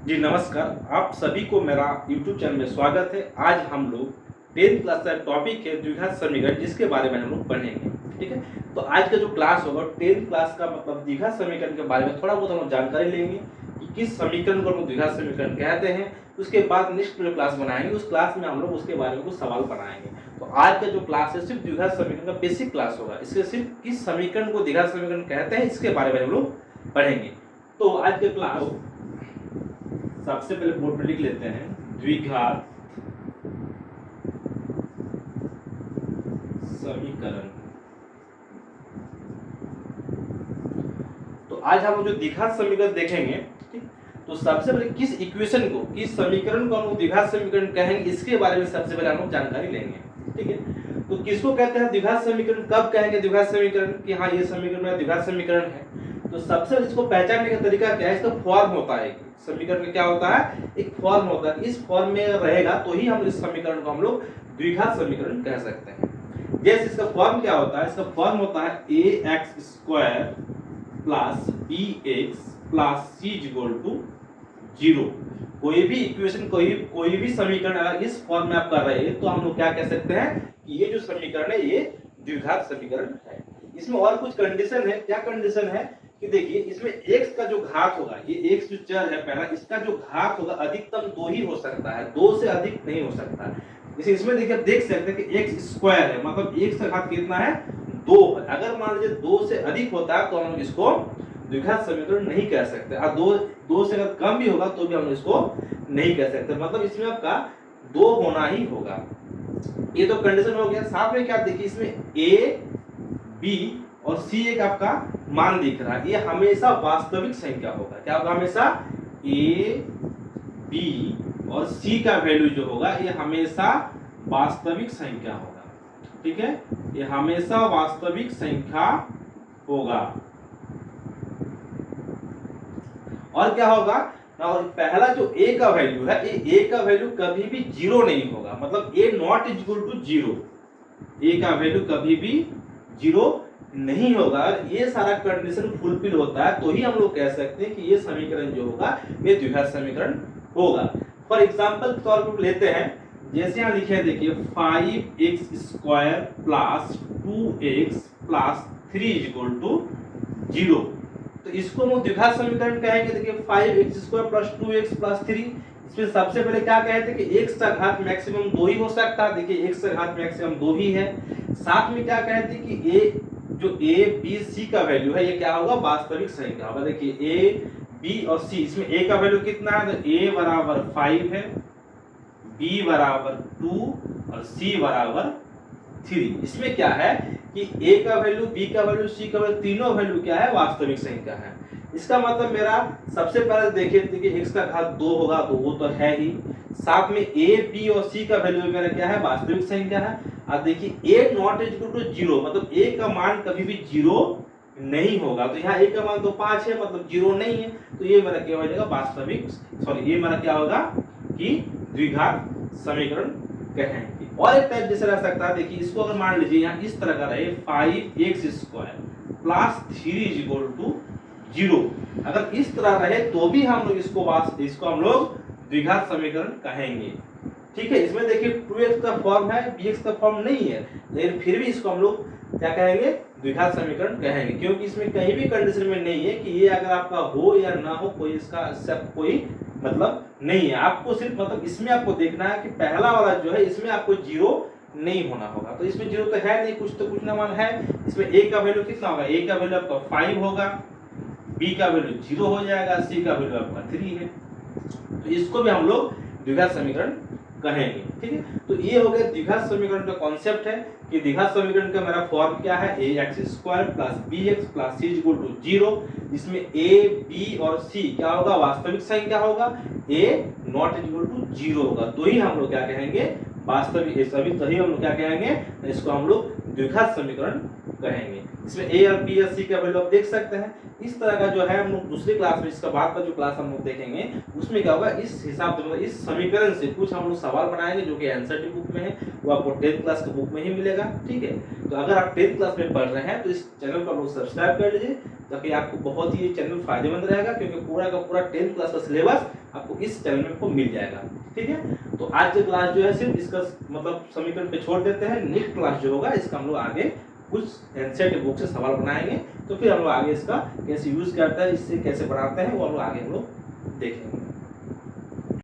जी नमस्कार, आप सभी को मेरा YouTube चैनल में स्वागत है। आज हम लोग 10th क्लास का टॉपिक है द्विघात समीकरण, जिसके बारे में हम लोग पढ़ेंगे। ठीक है, तो आज का जो क्लास होगा 10th क्लास का मतलब द्विघात समीकरण के बारे में थोड़ा बहुत हम लोग जानकारी लेंगे कि किस समीकरण को हम लोग द्विघात समीकरण कहते हैं। उसके बाद नेक्स्ट जो क्लास बनाएंगे उस क्लास में हम लोग उसके बारे में कुछ सवाल बनाएंगे। तो आज का जो क्लास है सिर्फ द्विघात समीकरण का बेसिक क्लास होगा। इसके सिर्फ किस समीकरण को द्विघात समीकरण कहते हैं इसके बारे में हम लोग पढ़ेंगे। तो आज के क्लास सबसे पहले बोर्ड पर लिख लेते हैं द्विघात समीकरण। तो आज हम जो द्विघात समीकरण देखेंगे, ठीक, तो सबसे पहले किस इक्वेशन को, किस समीकरण को हम लोग द्विघात समीकरण कहेंगे इसके बारे में सबसे पहले हम लोग जानकारी लेंगे। ठीक है, तो किसको कहते हैं द्विघात समीकरण, कब कहेंगे द्विघात समीकरण कि हाँ ये समीकरण मेरा द्विघात समीकरण है। तो सबसे पहले इसको पहचानने का तरीका क्या है, इसका फॉर्म होता है। समीकरण में क्या होता है, एक फॉर्म होता है। इस फॉर्म में रहेगा तो ही हम इस समीकरण को हम लोग द्विघात समीकरण कह सकते हैं। जैसे इसका फॉर्म क्या होता है, इसका फॉर्म होता है ax² plus bx plus c equal to 0। कोई भी इक्वेशन, कोई भी समीकरण अगर इस फॉर्म में आप कर रहे हैं तो हम लोग क्या कह सकते हैं कि ये जो समीकरण है ये द्विघात समीकरण है। इसमें और कुछ कंडीशन है। क्या कंडीशन है कि देखिए इसमें x का जो घात होगा, ये x जो चर है पहला, इसका जो घात होगा अधिकतम 2 ही हो सकता है, 2 से अधिक नहीं हो सकता। जैसे इसमें देखिए देख सकते हैं कि x² है, मतलब x का घात कितना है 2 है। अगर मान लीजिए 2 से अधिक होता है तो हम लोग इसको द्विघात समीकरण नहीं कह सकते, और 2 से अगर कम भी होगा तो भी हम इसको नहीं कह सकते। मतलब इसमें आपका 2 होना ही होगा। ये तो कंडीशन हो गया। साथ में क्या देखिए इसमें a b और c एक आपका मान दिख रहा है, ये हमेशा वास्तविक संख्या होगा। क्या होगा, हमेशा a b और c का वैल्यू जो होगा ये हमेशा वास्तविक संख्या होगा। ठीक है, ये हमेशा वास्तविक संख्या होगा। और क्या होगा ना, और पहला जो a का वैल्यू है, ये a का वैल्यू कभी भी 0 नहीं होगा। मतलब a not equal to 0, a का वैल्यू कभी भी 0 नहीं होगा। और ये सारा कंडीशन फुलफिल होता है तो ही हम लोग कह सकते हैं कि ये समीकरण जो होगा ये द्विघात समीकरण होगा। फॉर एग्जांपल तौर पर लेते हैं, जैसे यहाँ लिखे हैं देखिए 5x² plus 2x plus 3 equal to 0। तो इसको हम द्विघात समीकरण कहेंगे। देखिए 5x² प्लस 2x प्लस 3, इसमें सबसे पहले क्या कहते हैं कि x का घात मैक्सिमम 2 ही हो सकता है। देखिए x का घात मैक्सिमम 2 ही है। साथ में क्या कहते हैं कि a b c का वैल्यू है ये क्या होगा, वास्तविक संख्या होगा। देखिए a b और c, इसमें a का वैल्यू कितना है, तो a बराबर 5 है, b बराबर 2 और c बराबर 3। इसमें क्या है कि a का वैल्यू, b का वैल्यू, c का वैल्यू, तीनों वैल्यू क्या है, वास्तविक संख्या है। इसका मतलब मेरा सबसे पहले देखिए x का घात 2 होगा तो वो तो है ही। साथ में a b और c का वैल्यू मेरा क्या है, वास्तविक संख्या है। और देखिए a नॉट इक्वल टू 0, मतलब a का मान कभी भी 0 नहीं होगा। तो यहाँ a का मान तो 5 है, मतलब 0 नहीं है। तो ये मेरा क्या हो जाएगा, वास्तविक, सॉरी ये मेरा क्या होगा कि द्विघात समीकरण कहेंगे। और एक टाइप जैसे रह सकता है, देखिए इसको अगर मान लीजिए यहाँ इस तरह का रहे 5x² प्लस 3 इक्वल टू 0, अगर इस तरह रहे तो भी हम लोग इसको हम लोग द्विघात समीकरण कहेंगे। ठीक है, इसमें देखिए 2x का फॉर्म है, bx का फॉर्म नहीं है, लेकिन फिर भी इसको हम लोग क्या कहेंगे, द्विघात समीकरण कहेंगे, क्योंकि इसमें कहीं भी कंडीशन में नहीं है कि ये अगर आपका हो या ना हो, कोई इसका कोई मतलब नहीं है। आपको सिर्फ मतलब इसमें आपको देखना है कि पहला वाला जो है इसमें आपको 0 नहीं होना होगा। तो इसमें 0 तो है नहीं, कुछ तो कुछ ना मान है। इसमें a का वैल्यू कितना होगा, a का वैल्यू आपका 5 होगा, b का वैल्यू 0 हो जाएगा, c का वैल्यू आपका 3 है। तो इसको भी हम लोग द्विघात समीकरण कहेंगे। ठीक है, तो ये हो गया द्विघात समीकरण का कॉन्सेप्ट है कि द्विघात समीकरण का मेरा फॉर्म क्या है, ax² plus bx plus c equal to 0। इसमें a b और c क्या होगा, वास्तविक संख्या होगा, a नॉट इक्वल टू 0 होगा। तो ही हम लोग क्या कहेंगे, वास्तविक, ये सभी तभी हम लोग क्या कहेंगे, इसको हम लोग द्विघात समीकरण कहेंगे। इसमें a और b और c का वैल्यू आप देख सकते हैं। इस तरह का जो है हम लोग दूसरी क्लास में, इसका बाद का जो क्लास हम लोग देखेंगे उसमें क्या होगा, इस हिसाब से मतलब इस समीकरण से कुछ हम लोग सवाल बनाएंगे जो कि एनसीईआरटी बुक में है, वो आपको 10th क्लास के बुक में ही मिलेगा। ठीक है, तो अगर आप 10th क्लास में पढ़ रहे हैं तो इस चैनल को आप लोग सब्सक्राइब कर लीजिए ताकि आपको बहुत ही ये चैनल फायदेमंद रहेगा, क्योंकि पूरा का पूरा 10th क्लास का सिलेबस आपको इस चैनल में आपको मिल जाएगा। ठीक है, तो आज की क्लास जो है सिर्फ इसका मतलब समीकरण पे छोड़ देते हैं। नेक्स्ट क्लास जो होगा इसका हम लोग आगे कुछ एनसीईआरटी बुक से सवाल बनाएंगे, तो फिर हम लोग आगे इसका कैसे यूज करता है, इससे कैसे बनाते हैं, वो हम लोग आगे हम लोग देखेंगे।